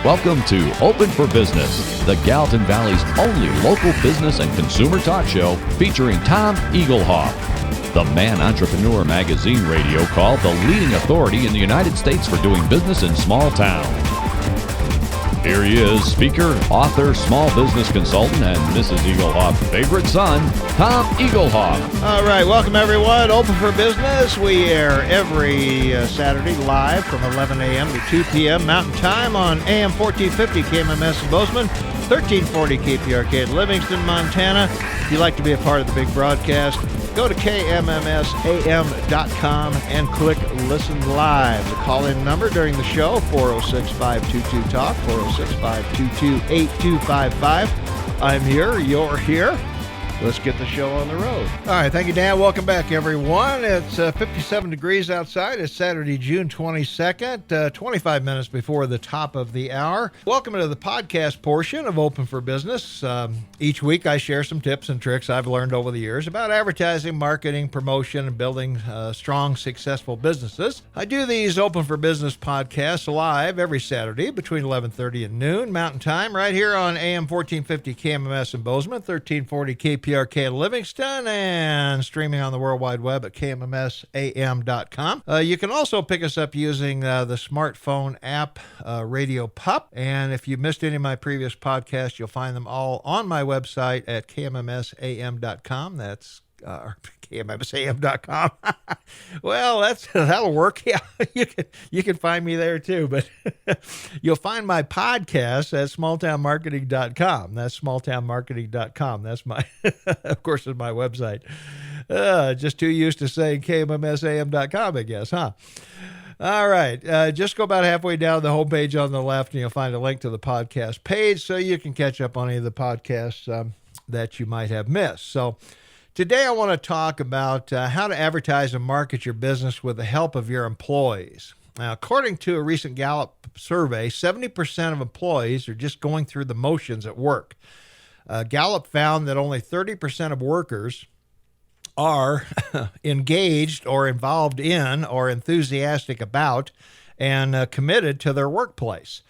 Welcome to Open for Business, the Gallatin Valley's only local business and consumer talk show featuring Tom Eaglehoff, the Man Entrepreneur Magazine radio called the leading authority in the United States for doing business in small towns. Here he is, speaker, author, small business consultant, and Mrs. Eaglehoff's favorite son, Tom Eaglehoff. All right, welcome everyone. Open for Business. We air every Saturday live from 11 a.m. to 2 p.m. Mountain Time on AM 1450 KMMS in Bozeman, 1340 KPRK in Livingston, Montana. If you'd like to be a part of the big broadcast, go to KMMSAM.com and click Listen Live. The call-in number during the show, 406-522-TALK, 406-522-8255. I'm here, you're here. Let's get the show on the road. All right, thank you, Dan. Welcome back, everyone. It's 57 degrees outside. It's Saturday, June 22nd, 25 minutes before the top of the hour. Welcome to the podcast portion of Open for Business. Each week, I share some tips and tricks I've learned over the years about advertising, marketing, promotion, and building strong, successful businesses. I do these Open for Business podcasts live every Saturday between 11:30 and noon Mountain Time, right here on AM 1450 KMMS in Bozeman, 1340 KPRK in Livingston, and streaming on the World Wide Web at KMMSAM.com. You can also pick us up using the smartphone app Radio Pup. And if you missed any of my previous podcasts, you'll find them all on my website at KMMSAM.com. That's KMMSAM.com. Well, that'll work. Yeah, you can find me there too, but you'll find my podcast at smalltownmarketing.com. That's smalltownmarketing.com. That's my, of course, is my website. Just too used to saying KMMSAM.com, I guess, huh? All right. Just go about halfway down the homepage on the left, and you'll find a link to the podcast page so you can catch up on any of the podcasts that you might have missed. So today I want to talk about how to advertise and market your business with the help of your employees. Now, according to a recent Gallup survey, 70% of employees are just going through the motions at work. Gallup found that only 30% of workers are engaged or involved in or enthusiastic about and committed to their workplace.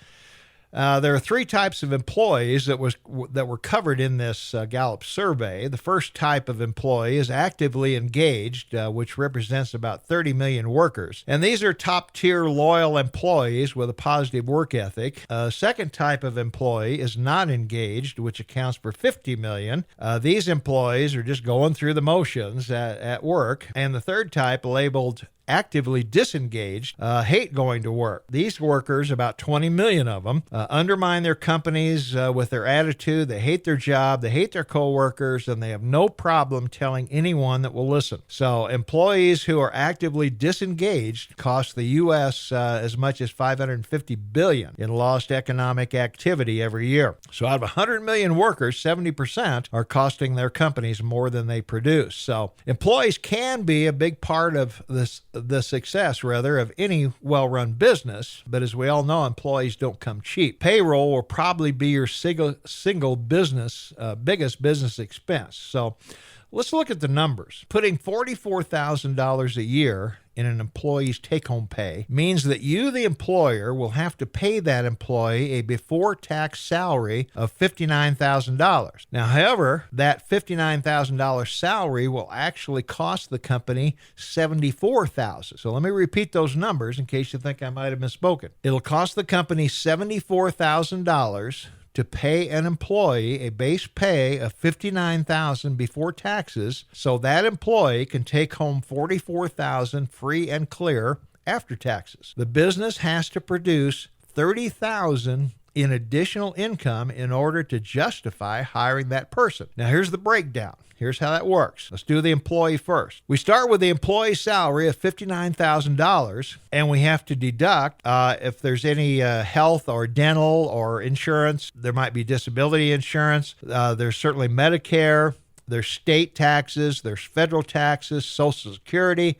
There are three types of employees that were covered in this Gallup survey. The first type of employee is actively engaged, which represents about 30 million workers. And these are top-tier loyal employees with a positive work ethic. Second type of employee is not engaged, which accounts for 50 million. These employees are just going through the motions at work. And the third type, labeled actively disengaged, hate going to work. These workers, about 20 million of them, undermine their companies with their attitude. They hate their job, they hate their coworkers, and they have no problem telling anyone that will listen. So employees who are actively disengaged cost the U.S. As much as $550 billion in lost economic activity every year. So out of 100 million workers, 70% are costing their companies more than they produce. So employees can be a big part of the success, of any well-run business. But as we all know, employees don't come cheap. Payroll will probably be your single business, biggest business expense. So let's look at the numbers. Putting $44,000 a year in an employee's take-home pay means that you, the employer, will have to pay that employee a before-tax salary of $59,000. Now, however, that $59,000 salary will actually cost the company $74,000. So let me repeat those numbers in case you think I might have misspoken. It'll cost the company $74,000 to pay an employee a base pay of $59,000 before taxes, so that employee can take home $44,000 free and clear after taxes. The business has to produce $30,000 in additional income in order to justify hiring that person. Now, here's the breakdown. Here's how that works. Let's do the employee first. We start with the employee salary of $59,000, and we have to deduct if there's any health or dental or insurance. There might be disability insurance. There's certainly Medicare. There's state taxes. There's federal taxes, Social Security.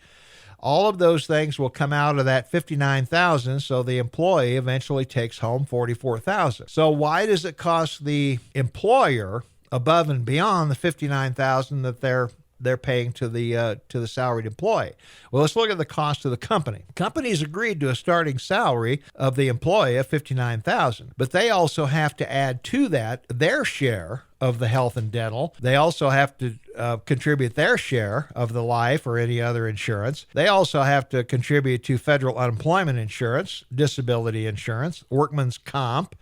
All of those things will come out of that $59,000, so the employee eventually takes home $44,000. So why does it cost the employer above and beyond the $59,000 that they're they're paying to the salaried employee. Well, let's look at the cost of the company. Companies agreed to a starting salary of the employee of $59,000, but they also have to add to that their share of the health and dental. They also have to contribute their share of the life or any other insurance. They also have to contribute to federal unemployment insurance, disability insurance, workman's comp,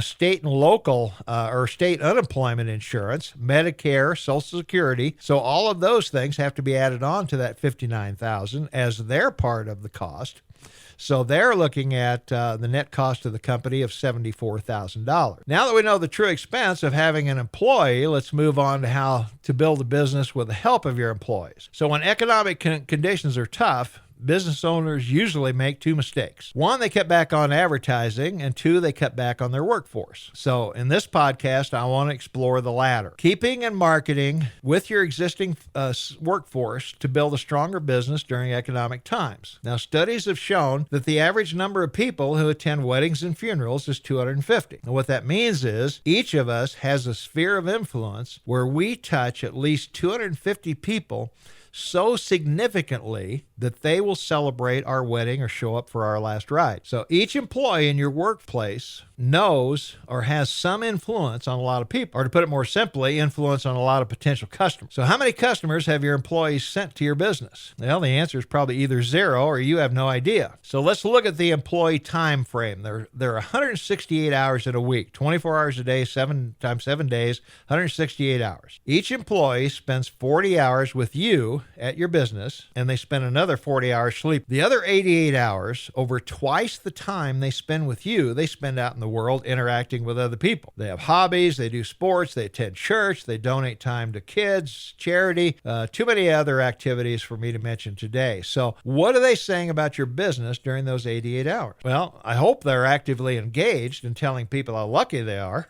state and local or state unemployment insurance, Medicare, Social Security. So all of those things have to be added on to that $59,000 as their part of the cost. So they're looking at the net cost of the company of $74,000. Now that we know the true expense of having an employee, let's move on to how to build a business with the help of your employees. So when economic conditions are tough, business owners usually make two mistakes. One, they cut back on advertising, and two, they cut back on their workforce. So in this podcast, I want to explore the latter. Keeping and marketing with your existing workforce to build a stronger business during economic times. Now, studies have shown that the average number of people who attend weddings and funerals is 250. And what that means is each of us has a sphere of influence where we touch at least 250 people so significantly that they will celebrate our wedding or show up for our last ride. So each employee in your workplace knows or has some influence on a lot of people, or to put it more simply, influence on a lot of potential customers. So how many customers have your employees sent to your business? Well, the answer is probably either zero or you have no idea. So let's look at the employee time frame. There are 168 hours in a week, 24 hours a day, 7 times 7 days, 168 hours. Each employee spends 40 hours with you at your business, and they spend another 40 hours sleep. The other 88 hours, over twice the time they spend with you, they spend out in the world interacting with other people. They have hobbies, they do sports, they attend church, they donate time to kids, charity, too many other activities for me to mention today. So what are they saying about your business during those 88 hours? Well, I hope they're actively engaged in telling people how lucky they are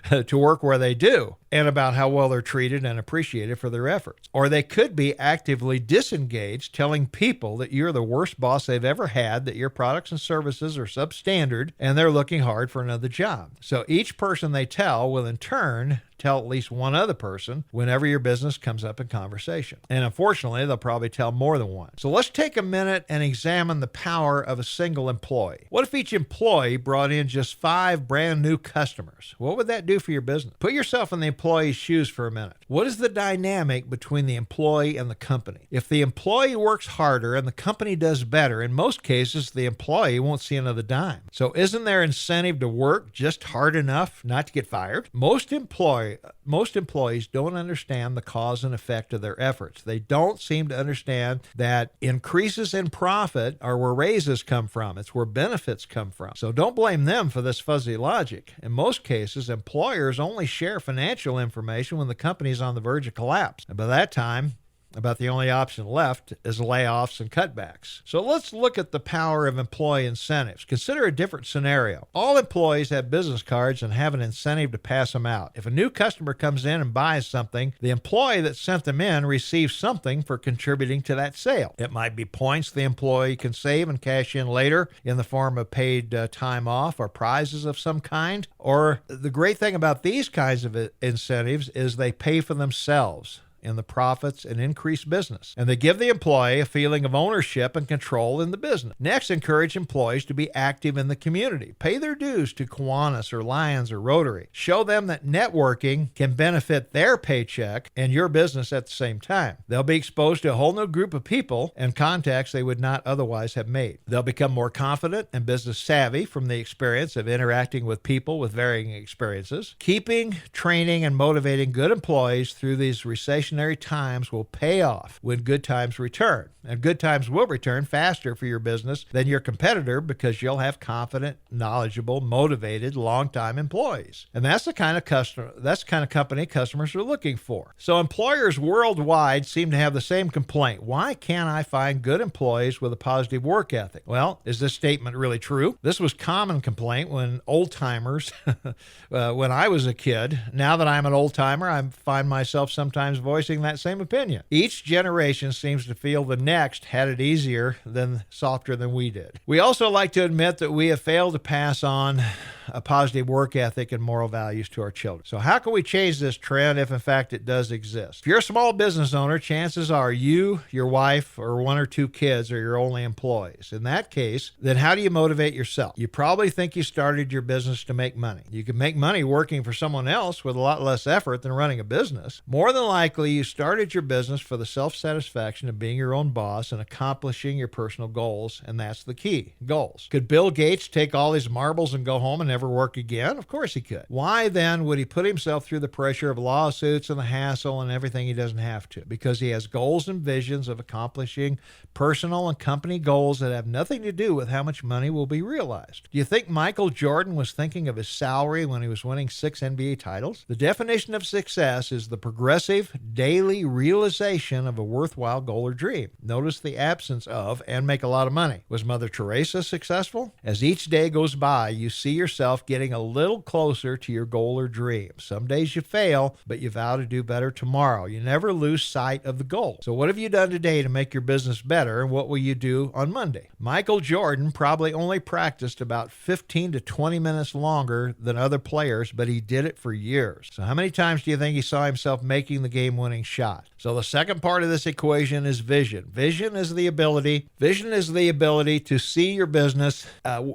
to work where they do, and about how well they're treated and appreciated for their efforts. Or they could be actively disengaged, telling people that you're the worst boss they've ever had, that your products and services are substandard, and they're looking hard for another job. So each person they tell will in turn tell at least one other person whenever your business comes up in conversation. And unfortunately, they'll probably tell more than one. So let's take a minute and examine the power of a single employee. What if each employee brought in just 5 brand new customers? What would that do for your business? Put yourself in the employee's shoes for a minute. What is the dynamic between the employee and the company? If the employee works harder and the company does better, in most cases, the employee won't see another dime. So isn't there incentive to work just hard enough not to get fired? Most employees don't understand the cause and effect of their efforts. They don't seem to understand that increases in profit are where raises come from. It's where benefits come from. So don't blame them for this fuzzy logic. In most cases, employers only share financial information when the company's on the verge of collapse. And by that time, about the only option left is layoffs and cutbacks. So let's look at the power of employee incentives. Consider a different scenario. All employees have business cards and have an incentive to pass them out. If a new customer comes in and buys something, the employee that sent them in receives something for contributing to that sale. It might be points the employee can save and cash in later in the form of paid time off or prizes of some kind. Or the great thing about these kinds of incentives is they pay for themselves in the profits and increased business. And they give the employee a feeling of ownership and control in the business. Next, encourage employees to be active in the community. Pay their dues to Kiwanis or Lions or Rotary. Show them that networking can benefit their paycheck and your business at the same time. They'll be exposed to a whole new group of people and contacts they would not otherwise have made. They'll become more confident and business savvy from the experience of interacting with people with varying experiences. Keeping, training, and motivating good employees through these recession times will pay off when good times return. And good times will return faster for your business than your competitor because you'll have confident, knowledgeable, motivated, long-time employees. And that's the kind of company customers are looking for. So employers worldwide seem to have the same complaint. Why can't I find good employees with a positive work ethic? Well, is this statement really true? This was common complaint when old-timers, when I was a kid. Now that I'm an old-timer, I find myself sometimes voicing that same opinion. Each generation seems to feel the next had it easier than softer than we did. We also like to admit that we have failed to pass on a positive work ethic and moral values to our children. So how can we change this trend if in fact it does exist? If you're a small business owner, chances are you, your wife, or one or two kids are your only employees. In that case, then how do you motivate yourself? You probably think you started your business to make money. You can make money working for someone else with a lot less effort than running a business. More than likely, you started your business for the self-satisfaction of being your own boss and accomplishing your personal goals, and that's the key, goals. Could Bill Gates take all his marbles and go home and never work again? Of course he could. Why then would he put himself through the pressure of lawsuits and the hassle and everything he doesn't have to? Because he has goals and visions of accomplishing personal and company goals that have nothing to do with how much money will be realized. Do you think Michael Jordan was thinking of his salary when he was winning 6 NBA titles? The definition of success is the progressive daily realization of a worthwhile goal or dream. Notice the absence of "and make a lot of money." Was Mother Teresa successful? As each day goes by, you see yourself getting a little closer to your goal or dream. Some days you fail, but you vow to do better tomorrow. You never lose sight of the goal. So what have you done today to make your business better, and what will you do on Monday? Michael Jordan probably only practiced about 15 to 20 minutes longer than other players, but he did it for years. So how many times do you think he saw himself making the game-winning shot? So the second part of this equation is vision. Vision is the ability to see your business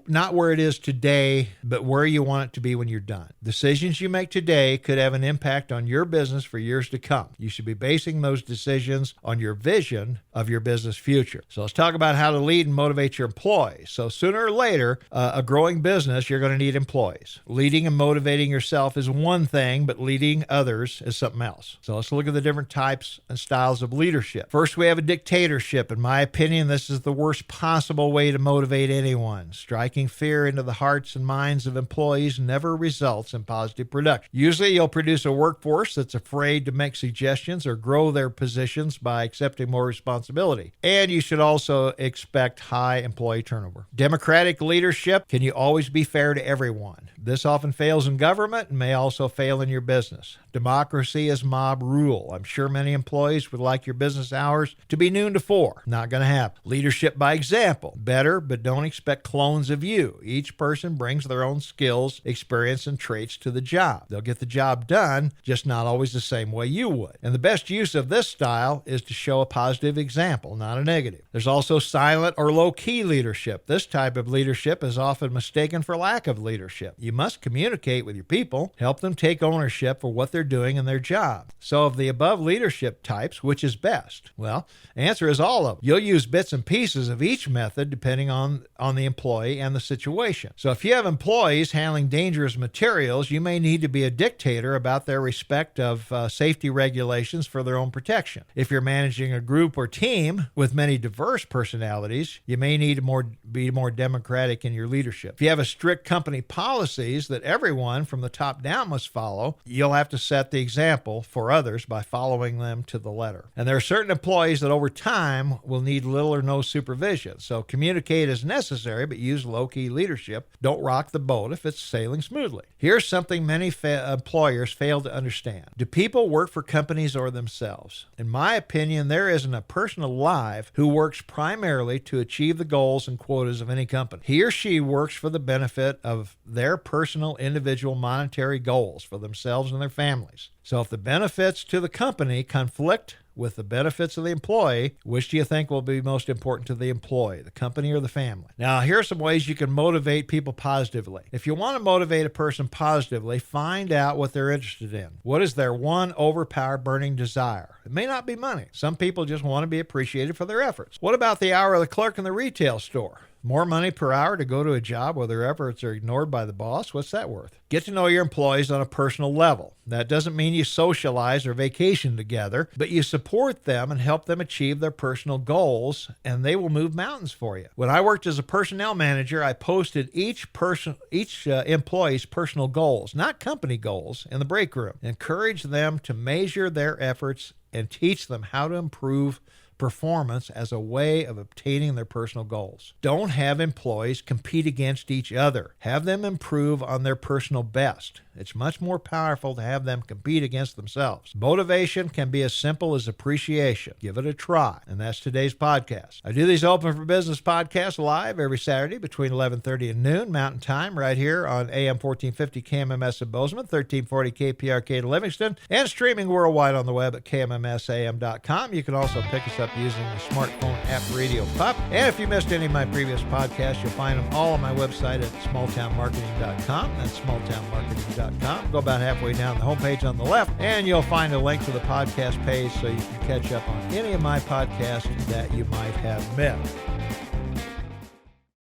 not where it is today, but where you want it to be when you're done. Decisions you make today could have an impact on your business for years to come. You should be basing those decisions on your vision of your business future. So let's talk about how to lead and motivate your employees. So sooner or later, a growing business, you're going to need employees. Leading and motivating yourself is one thing, but leading others is something else. So let's look at the different types and styles of leadership. First, we have a dictatorship. In my opinion, this is the worst possible way to motivate anyone. Striking fear into the hearts and minds of employees never results in positive production. Usually, you'll produce a workforce that's afraid to make suggestions or grow their positions by accepting more responsibility. And you should also expect high employee turnover. Democratic leadership: can you always be fair to everyone? This often fails in government and may also fail in your business. Democracy is mob rule. I'm sure many employees would like your business hours to be noon to 4. Not going to happen. Leadership by example. Better, but don't expect clones of you. Each person brings their own skills, experience, and traits to the job. They'll get the job done, just not always the same way you would. And the best use of this style is to show a positive example, not a negative. There's also silent or low-key leadership. This type of leadership is often mistaken for lack of leadership. You must communicate with your people, help them take ownership for what they're doing in their job. So of the above leadership types, which is best? Well, the answer is all of them. You'll use bits and pieces of each method depending on the employee and the situation. So if you have employees handling dangerous materials, you may need to be a dictator about their respect of safety regulations for their own protection. If you're managing a group or team with many diverse personalities, you may need to be more democratic in your leadership. If you have a strict company policies that everyone from the top down must follow, you'll have to set the example for others by following them to the letter. And there are certain employees that over time will need little or no supervision. So communicate as necessary, but use low-key leadership. Don't rock the boat if it's sailing smoothly. Here's something many employers fail to understand. Do people work for companies or themselves? In my opinion, there isn't a person alive who works primarily to achieve the goals and quotas of any company. He or she works for the benefit of their personal individual monetary goals for themselves and their families. So if the benefits to the company conflict with the benefits of the employee, which do you think will be most important to the employee, the company or the family? Now, here are some ways you can motivate people positively. If you want to motivate a person positively, find out what they're interested in. What is their one overpowered burning desire? It may not be money. Some people just want to be appreciated for their efforts. What about the hour of the clerk in the retail store? More money per hour to go to a job where their efforts are ignored by the boss? What's that worth? Get to know your employees on a personal level. That doesn't mean you socialize or vacation together, but you support them and help them achieve their personal goals, and they will move mountains for you. When I worked as a personnel manager, I posted each employee's personal goals, not company goals, in the break room. Encourage them to measure their efforts and teach them how to improve performance as a way of obtaining their personal goals. Don't have employees compete against each other. Have them improve on their personal best. It's much more powerful to have them compete against themselves. Motivation can be as simple as appreciation. Give it a try. And that's today's podcast. I do these Open for Business podcasts live every Saturday between 11:30 and noon Mountain Time right here on AM 1450 KMMS in Bozeman, 1340 KPRK to Livingston, and streaming worldwide on the web at KMMSAM.com. You can also pick us up using the smartphone app Radio Pup. And if you missed any of my previous podcasts, you'll find them all on my website at smalltownmarketing.com. That's smalltownmarketing.com. Go about halfway down the homepage on the left, and you'll find a link to the podcast page so you can catch up on any of my podcasts that you might have missed.